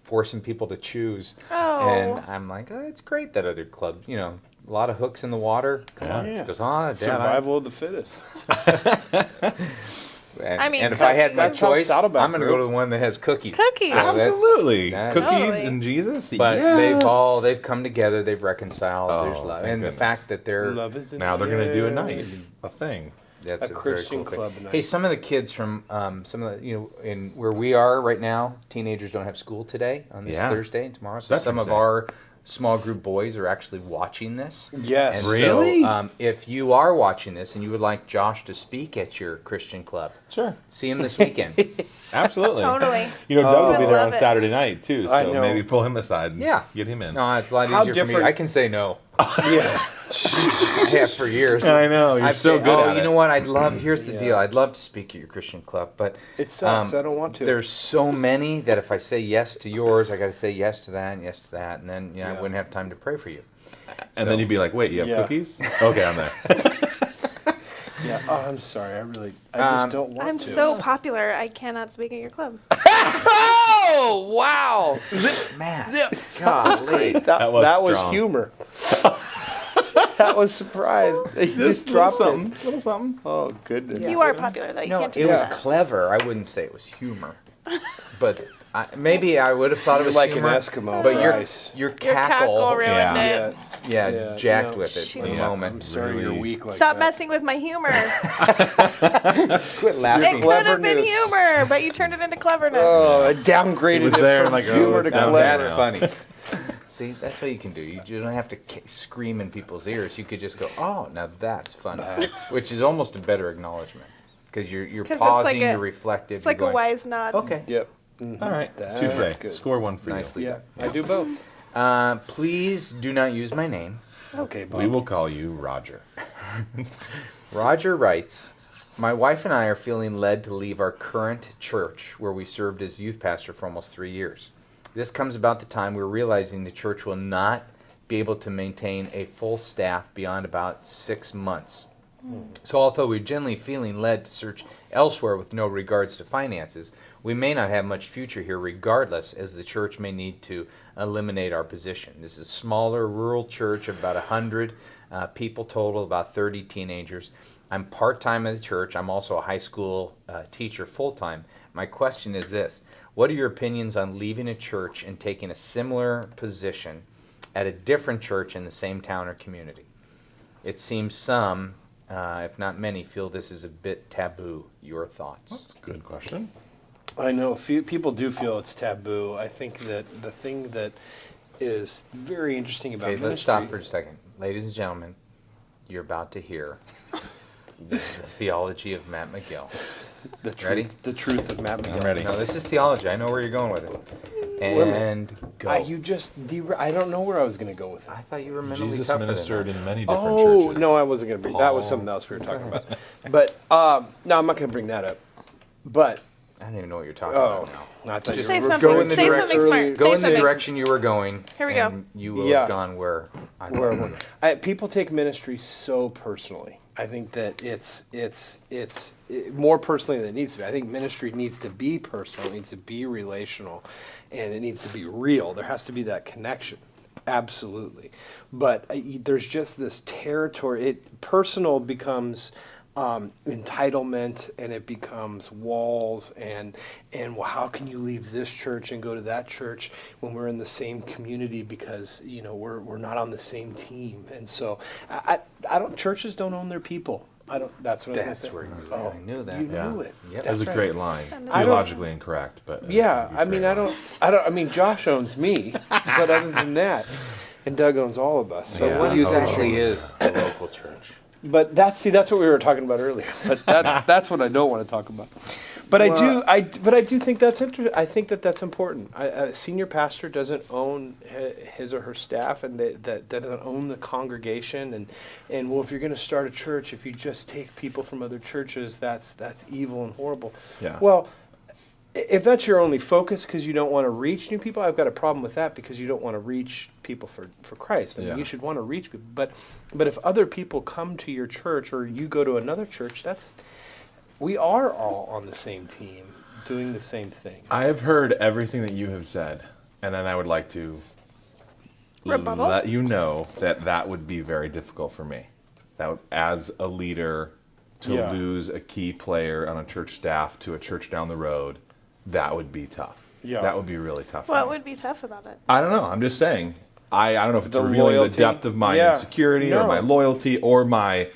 forcing people to choose. Oh. And I'm like, oh, it's great that other clubs, you know, a lot of hooks in the water. Come on. Yeah. She goes, Dad, Survival of the fittest. And, I mean, and if I had my that's how choice, Saddleback I'm going to grew. go to the one that has cookies. Cookies. So that's- Absolutely. that- Cookies Totally. and Jesus. But Yes. they've come together, they've reconciled, Oh, there's love. thank And the goodness. fact that they're Love is in Now they're the going to do a air. night, a thing. that's A a Christian very cool club thing. night. Hey, some of the kids from some of the, you know, in where we are right now, teenagers don't have school today on this Yeah. Thursday and tomorrow. So some Veterans of Day. our small group boys are actually watching this. Yes. And Really? So, if you are watching this and you would like Josh to speak at your Christian club, Sure. see him this weekend. Absolutely. Totally. Doug will be Would there love on it. Saturday night too, I so know. maybe pull him aside and Yeah. get him in. No, it's a lot How easier for me. different- I can say no. Yeah. I have for years. I know, you're I'd so say, good oh, at you it. know what? I'd love. Here's the Yeah. deal. I'd love to speak at your Christian club, but It sucks. I don't want to. There's so many that if I say yes to yours, I got to say yes to that and yes to that, and then I Yeah. wouldn't have time to pray for you. And then you'd be like, "Wait, you have Yeah. cookies? Okay, I'm there." Yeah. Oh, I'm sorry. I just don't want I'm to. so popular, I cannot speak at your club. Oh wow, Matt! Golly, That was that was strong. humor. That was surprise. He just dropped something. it. Little something. Oh goodness. You are popular, though. You no, can't do it was that. clever. I wouldn't say it was humor, but maybe I would have thought it You're was like humor. an Eskimo but for your ice. your Your cackle cackle, ruined Yeah. it. Yeah, jacked no, with it in shoot. the I'm moment. sorry Really- you're weak like Stop that. messing with my humor. Quit It laughing. could have been Cleverness. humor, but you turned it into cleverness. Oh, it downgraded It was it there, from like, oh, humor it's to down clever. That's funny. See, that's what you can do. You don't have to scream in people's ears. You could just go, "Oh, now that's funny," which is almost a better acknowledgement because you're 'Cause it's pausing, like you're reflective. It's like you're a going, wise nod. Okay, Yep. All right, That's touche. good. Score one for nicely Yeah, done. I do both. Please do not use my name. Okay, you. We will call you Roger. Roger writes, my wife and I are feeling led to leave our current church where we served as youth pastor for almost 3 years. This comes about the time we're realizing the church will not be able to maintain a full staff beyond about 6 months. So although we're generally feeling led to search elsewhere with no regards to finances, we may not have much future here regardless, as the church may need to eliminate our position. This is a smaller rural church of about 100 people total, about 30 teenagers. I'm part-time at the church. I'm also a high school teacher full-time. My question is this: what are your opinions on leaving a church and taking a similar position at a different church in the same town or community? It seems some, if not many, feel this is a bit taboo. Your thoughts? That's a good question. I know few people do feel it's taboo. I think that the thing that is very interesting about Okay, ministry. let's stop for a second. Ladies and gentlemen, you're about to hear the theology of Matt McGill. The truth, Ready? The truth of Matt McGill. I'm ready. No, this is theology. I know where you're going with it. And go. I don't know where I was going to go with it. I thought you were mentally Jesus tougher than ministered that. in many different Oh, churches. no, I wasn't going to bring that. Was something else we were talking about. But no, I'm not going to bring that up. But I don't even know what you're talking about now. I thought Just you say were- something. go in the Say direction- something smart. Go Say in the something. direction you were going. Here we go. and you will Yeah. have gone where I where went. people take ministry so personally. I think that it's more personally than it needs to be. I think ministry needs to be personal, it needs to be relational, and it needs to be real. There has to be that connection, absolutely. But there's just this territory. Personal becomes entitlement, and it becomes walls, and well, how can you leave this church and go to that church when we're in the same community, because we're not on the same team. And so I don't churches don't own their people. That's what I was That's saying. where you were. Oh, I knew that. you knew it. Yep. That's a right. great line. I don't- Theologically incorrect, but Yeah, it's a I mean, great line. I mean, Josh owns me, but other than that, and Doug owns all of us. So So Yeah. what Oh, exactly is the local church? But that's what we were talking about earlier. But that's what I don't want to talk about. But I do think that's interesting. I think that's important. A senior pastor doesn't own his or her staff, and that doesn't own the congregation. And well, if you're going to start a church, if you just take people from other churches, that's evil and horrible. Yeah. Well, if that's your only focus because you don't want to reach new people, I've got a problem with that, because you don't want to reach people for Christ. I mean, Yeah. you should want to reach people. But if other people come to your church or you go to another church, we are all on the same team doing the same thing. I have heard everything that you have said, and then I would like to Rebuttal? let you know that would be very difficult for me. That would, as a leader, to Yeah. lose a key player on a church staff to a church down the road, that would be tough. Yeah. That would be really tough. for What me. would be tough about it? I don't know. I'm just saying. I don't know if it's The revealing loyalty. the depth of my Yeah. insecurity or No. my loyalty or my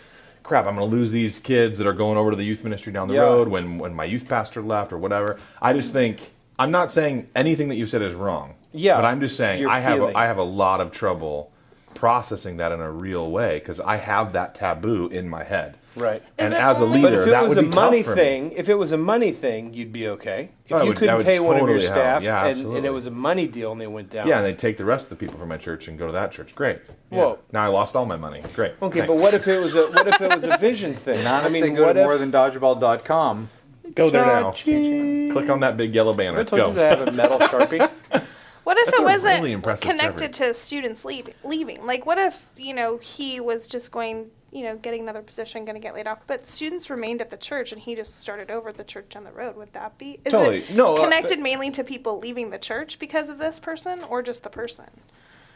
crap. I'm going to lose these kids that are going over to the youth ministry down the Yeah. road when my youth pastor left or whatever. I just think I'm not saying anything that you said is wrong. Yeah, but I'm just saying your I feeling. have a lot of trouble processing that in a real way because I have that taboo in my head. Right. And Is it as a only- But leader, if it that was would a be money tough for me. thing, if it was a money thing, you'd be okay. If Oh, that you would- that couldn't would pay one of your totally help. staff, Yeah, and absolutely. it was a money deal, and they went down. Yeah, and they take the rest of the people from my church and go to that church. Great. Yeah. Well- now I lost all my money. Great. Okay, Thanks. but what if it was a vision thing? Not I if mean, they go what to if morethandodgeball.com. Go there now. Cha-ching. Click on that big yellow banner. I told Go. you to have a metal Sharpie. What if That's it a wasn't really impressive connected to students leaving? Like, what if, he was just going, getting another position, going to get laid off, but students remained at the church and he just started over at the church down the road? Would that be? Is Totally. it No, connected mainly to people leaving the church because of this person or just the person?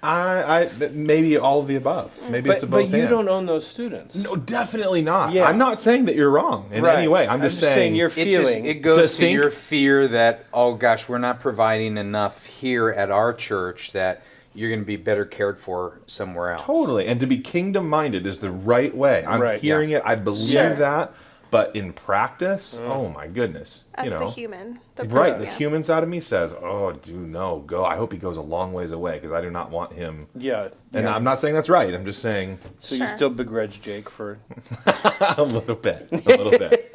Maybe all of the above. Maybe it's a both. But you and. don't own those students. No, definitely not. Yeah. I'm not saying that you're wrong in Right. any way. I'm just saying your It feeling. goes To to think- your fear that, oh gosh, we're not providing enough here at our church, that you're going to be better cared for somewhere else. totally. And to be kingdom minded is the right way. I'm Right, hearing it. I believe Sure. that. But in practice, oh my goodness. As you the know, human. The right. person, The yeah. human side of me says, oh, go. I hope he goes a long ways away because I do not want him. Yeah. And yeah. I'm not saying that's right. I'm just saying So you Sure. still begrudge Jake for? a little bit. A little bit.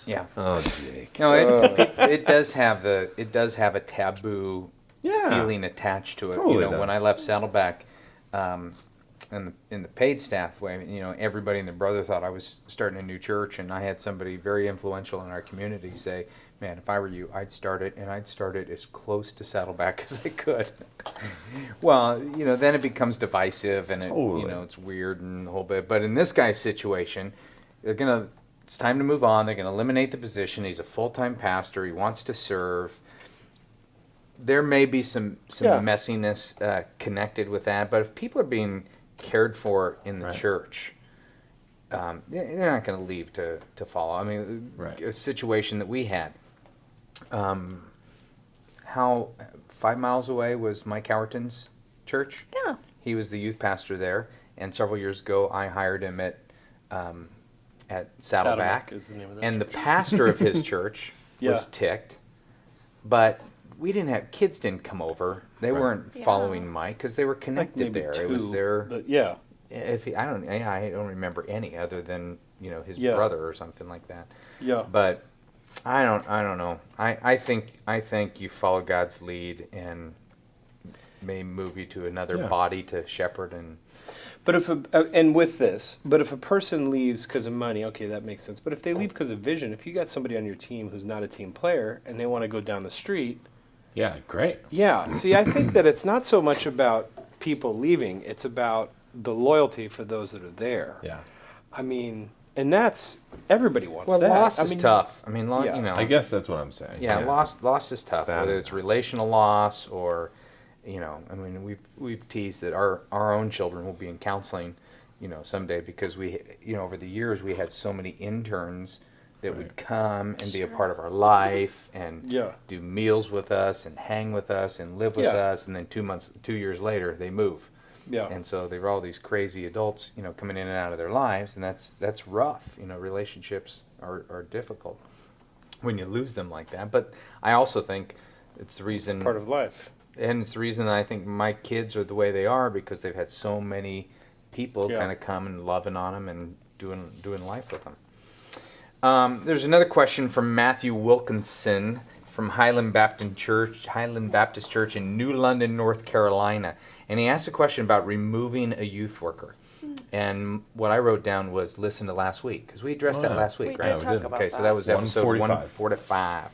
Yeah. Oh, Jake. No, it does have a taboo Yeah. feeling attached to it. Totally When does. I left Saddleback, in the paid staff way, everybody and their brother thought I was starting a new church, and I had somebody very influential in our community say, "Man, if I were you, I'd start it, and I'd start it as close to Saddleback as I could." Well, then it becomes divisive, and it's weird and the whole bit. But in this guy's situation, it's time to move on. They're gonna eliminate the position. He's a full-time pastor. He wants to serve. There may be some messiness connected with that, but if people are being cared for in the church, they're not going to leave to follow. I mean, a situation that we had. How 5 miles away was Mike Howerton's church? Yeah. He was the youth pastor there, and several years ago I hired him at Saddleback, is the name of that and the church. pastor of his church was ticked, but kids didn't come over. They weren't following Mike because they were connected there. It was their. But I don't remember any other than his brother or something like that. Yeah. But I don't know. I think you follow God's lead and may move you to another body to shepherd and. But if a person leaves because of money, okay, that makes sense. But if they leave because of vision, if you got somebody on your team who's not a team player and they want to go down the street. Yeah, great. Yeah. See, I think that it's not so much about people leaving; it's about the loyalty for those that are there. Yeah. I mean, and that's everybody wants that. Well, loss is tough. I mean, I guess that's what I'm saying. Yeah, loss is tough. Whether it's relational loss or, I mean, we've teased that our own children will be in counseling, someday because we, over the years we had so many interns that would come and be a part of our life and do meals with us and hang with us and live with us, and then 2 years later they move. Yeah. And so they were all these crazy adults, coming in and out of their lives, and that's rough. Relationships are difficult when you lose them like that. But I also think it's the reason part of life. And it's the reason that I think my kids are the way they are because they've had so many people kind of come and loving on them and doing life with them. There's another question from Matthew Wilkinson from Highland Baptist Church in New London, North Carolina. And he asked a question about removing a youth worker. And what I wrote down was listen to last week, because we addressed that last week, We right? did talk about Okay, so that. that was episode 145.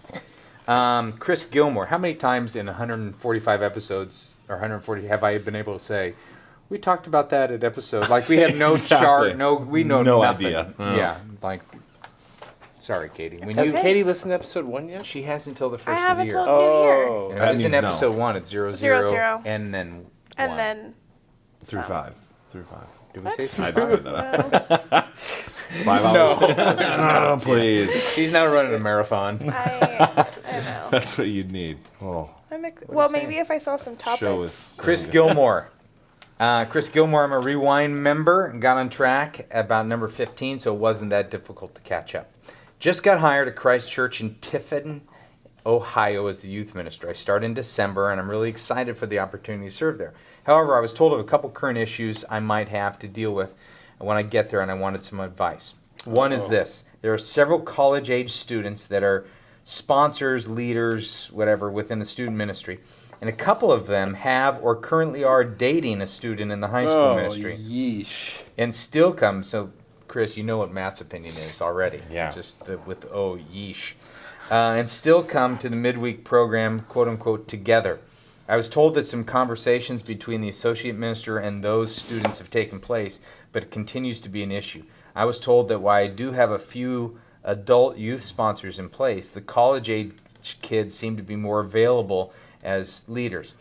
Chris Gilmore, how many times in 145 episodes, or 140, have I been able to say, we talked about that at episode, like we have no Exactly. chart, we know No nothing. idea. Yeah, like, sorry, Katie. Has Katie listened to episode 1 yet? She has until the I first of have the year. until New Year. Oh. And That it was in means no. episode 1 at 00, 0, and then And 1. then Through some. five. Did we say I 5? just made that up. 5 hours. No, please. She's not running a marathon. I know. That's what you'd need. Oh, Well, maybe if I saw some topics. show is Chris Gilmore. Chris Gilmore, I'm a Rewind member and got on track about number 15, so it wasn't that difficult to catch up. Just got hired at Christ Church in Tiffin, Ohio as the youth minister. I start in December, and I'm really excited for the opportunity to serve there. However, I was told of a couple current issues I might have to deal with when I get there, and I wanted some advice. One is this. There are several college-age students that are sponsors, leaders, whatever, within the student ministry. And a couple of them have or currently are dating a student in the high school ministry. Yeesh. And still come. So, Chris, you know what Matt's opinion is already. Yeah. Just with yeesh. And still come to the midweek program, quote unquote, together. I was told that some conversations between the associate minister and those students have taken place, but it continues to be an issue. I was told that while I do have a few adult youth sponsors in place, the college-age kids seem to be more available as leaders.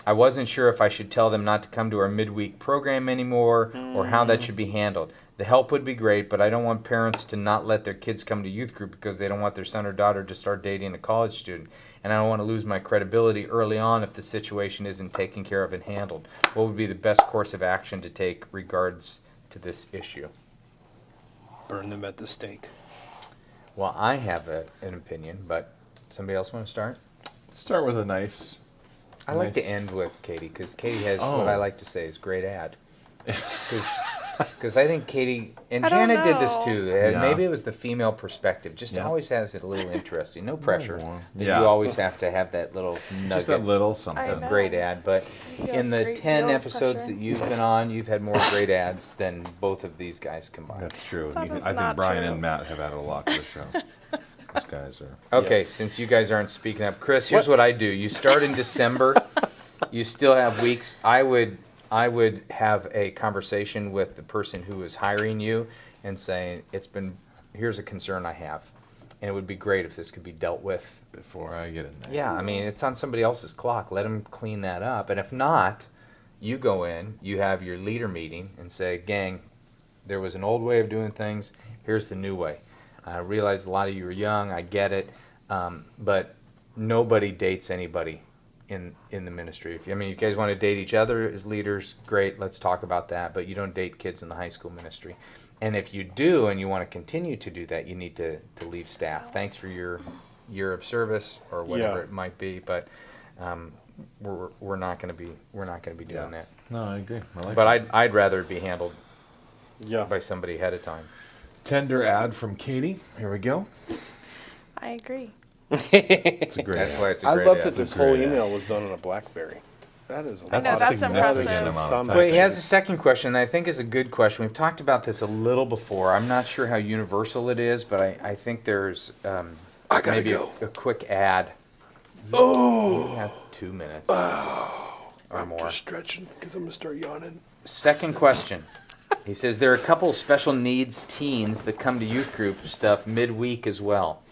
I wasn't sure if I should tell them not to come to our midweek program anymore or how that should be handled. The help would be great, but I don't want parents to not let their kids come to youth group because they don't want their son or daughter to start dating a college student. And I don't want to lose my credibility early on if the situation isn't taken care of and handled. What would be the best course of action to take regards to this issue? Burn them at the stake. Well, I have an opinion, but somebody else want to start? Let's start with a nice. I like to end with Katie because Katie has what I like to say is great ad. 'Cause Because I think Katie and I don't Janet did this know. too. Yeah. Maybe it was the female perspective. Just Yeah. always has it a little interesting. No pressure. That Yeah. You always have to have that little nugget. Just that little I something. know. Great ad, but You feel in a the great 10 deal of episodes pressure. that you've been on, you've had more great ads than both of these guys combined. That's true. That You can- is I think not Brian true. and Matt have added a lot to the show. These guys are. Okay, since you guys aren't speaking up, Chris, here's what I do. You start in December. You still have weeks. I would have a conversation with the person who is hiring you and saying, here's a concern I have. And it would be great if this could be dealt with. Before I get in there. Yeah, I mean, it's on somebody else's clock. Let them clean that up. And if not, you go in, you have your leader meeting and say, gang, there was an old way of doing things. Here's the new way. I realize a lot of you are young. I get it. But nobody dates anybody in the ministry. If you guys want to date each other as leaders, great. Let's talk about that. But you don't date kids in the high school ministry. And if you do and you want to continue to do that, you need to leave staff. Thanks for your year of service or whatever Yeah. it might be. But we're not going to be doing that. No, I agree. I like But that. I'd rather it be handled Yeah. by somebody ahead of time. Tender ad from Katie. Here we go. I agree. It's a great That's ad. why it's a I great love ad. that this a great whole ad. email was done on a BlackBerry. That is a I know, lot that's of- impressive. that is amount of thumb time. Well, he has a action. second question that I think is a good question. We've talked about this a little before. I'm not sure how universal it is, but I think there's maybe a quick ad. You have 2 minutes or more. Just stretching because I'm gonna start yawning. Second question. He says there are a couple of special needs teens that come to youth group stuff midweek as well.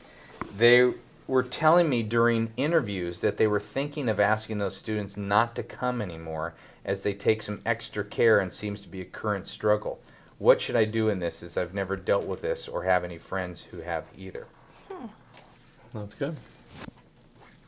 They were telling me during interviews that they were thinking of asking those students not to come anymore as they take some extra care and seems to be a current struggle. What should I do in this, as I've never dealt with this or have any friends who have either? That's good.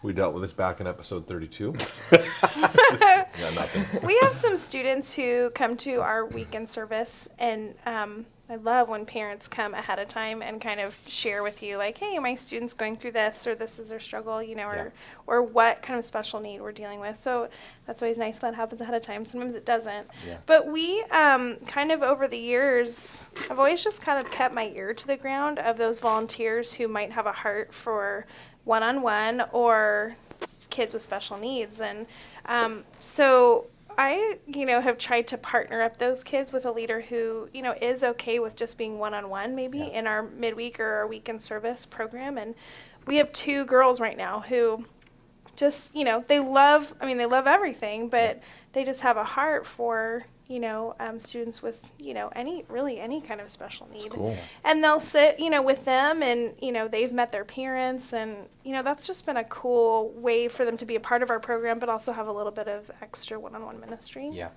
We dealt with this back in episode 32. Yeah, nothing. We have some students who come to our weekend service, and I love when parents come ahead of time and kind of share with you, like, hey, my student's going through this, or this is their struggle, or what kind of special need we're dealing with. So that's always nice when that happens ahead of time. Sometimes it doesn't. Yeah. But we kind of over the years, I've always just kind of kept my ear to the ground of those volunteers who might have a heart for one-on-one or kids with special needs. And so I, have tried to partner up those kids with a leader who, is okay with just being one-on-one maybe in our midweek or our weekend service program. And we have 2 girls right now who just, they love everything, but they just have a heart for, students with, any kind of special need. Cool. And they'll sit, with them, and, they've met their parents, and, that's just been a cool way for them to be a part of our program, but also have a little bit of extra one-on-one ministry. Yeah.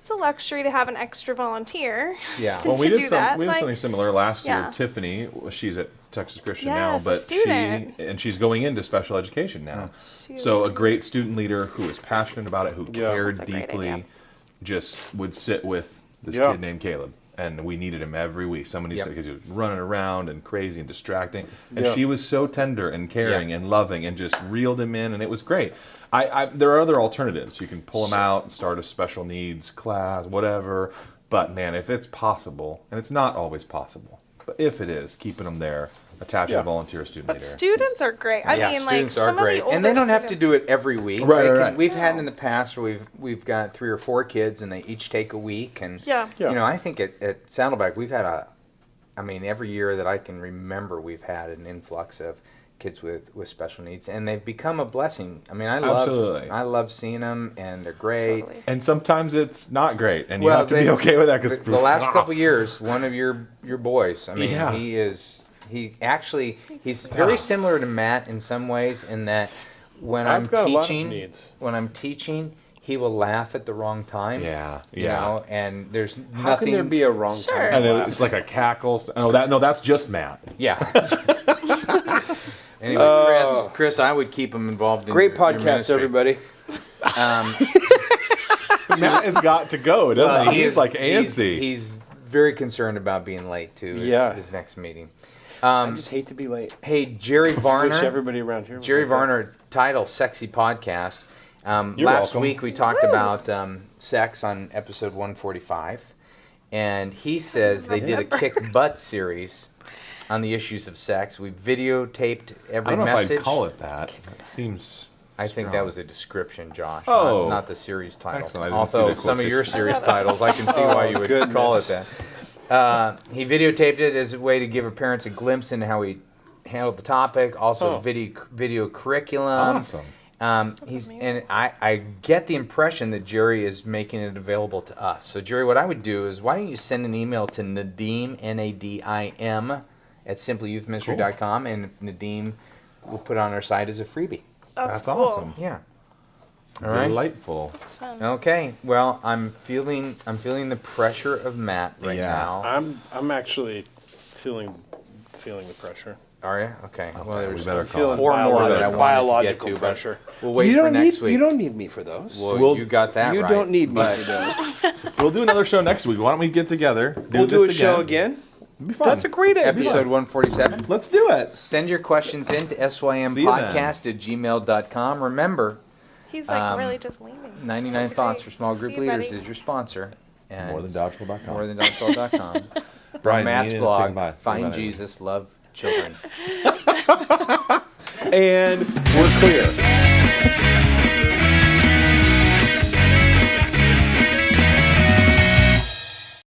It's a luxury to have an extra volunteer. Yeah. to Well, we do did that. we So did I- something similar last year. Yeah. Tiffany, she's at Texas Christian Yeah, now, as a but student. she's going into special education now. She was So a great. great student leader who was passionate about it, who Yeah. cared That's a great deeply, idea. just would sit with this Yeah. kid named Caleb. And we needed him every week. Somebody Yep. said because he was running around and crazy and distracting, and Yeah. she was so tender and caring Yeah. and loving and just reeled him in, and it was great. There are other alternatives. You can pull him out and start a special needs class, whatever. But man, if it's possible, and it's not always possible, but if it is, keeping them there, attached to Yeah. a volunteer student But leader. students are great. I mean, like, students are some great, of the and they older don't have to students- do it every week. Right, They right, can- right. We've had in the past where we've got 3 or 4 kids, and they each take a week. And Yeah. Yeah. I think at Saddleback we've had every year that I can remember, we've had an influx of kids with special needs, and they've become a blessing. I mean, Absolutely. I love seeing them, and they're great. Totally. And sometimes it's not great, and you Well, have to be okay with that. Because the last couple years, one of your boys, I mean, Yeah. he's very similar to Matt in some ways, in that when I'm I've got a lot of teaching, needs. he will laugh at the wrong time. Yeah, You yeah. know, and there's How nothing. can there be a wrong Sure. time? And it's like a cackle. No, that's just Matt. Yeah. Anyway, Chris, I would keep him involved in Great your podcast, ministry. everybody. Matt has got to go, doesn't he? He's is- like antsy. He's very concerned about being late to his next meeting. I just hate to be late. Hey, Jerry Wish Varner. everybody around here was Jerry like that. Varner, title Sexy Podcast. You're Last welcome. week we talked about sex on episode 145. and he says they did a kick butt series on the issues of sex. We videotaped I every don't know message. if I'd call it that. That seems. I think strong. that was a description, Josh. Oh. Not the series title. Excellent. I didn't see Although the some of your quotation. series titles, I can see why you would call it goodness. that. He videotaped it as a way to give parents a glimpse into how he handled the topic. Also, video curriculum. Awesome. He's and I get the impression that Jerry is making it available to us. So Jerry, what I would do is, why don't you send an email to Nadim, Nadim, at simpleyouthministry.com, and Nadim will put it on our site as a freebie. That's That's cool. awesome. Yeah. All right. Delightful. It's fun. Okay. Well, I'm feeling the pressure of Matt right Yeah. now. I'm actually feeling the pressure. Are you? Okay. Well, we there's better call Feeling it. four more that I wanted to get biological to, but pressure. we'll wait you for don't next need week. you don't need me for those. Well, you got that you right. don't need me but for those. We'll do another show next week. Why don't we get together? We'll do a this show again. It'd be fun. That's a great idea. Episode 147. Let's do it. Send your questions in to sympodcast@gmail.com. Remember, He's like really just leaning. 99 That's Thoughts great. for Small Group See you, Leaders buddy. is your sponsor. And Morethandodgeball.com. Morethandodgeball.com. Brian, Matt's you need to blog, sing bye. Say Find bye, Amy. Jesus, Love Children. And we're clear.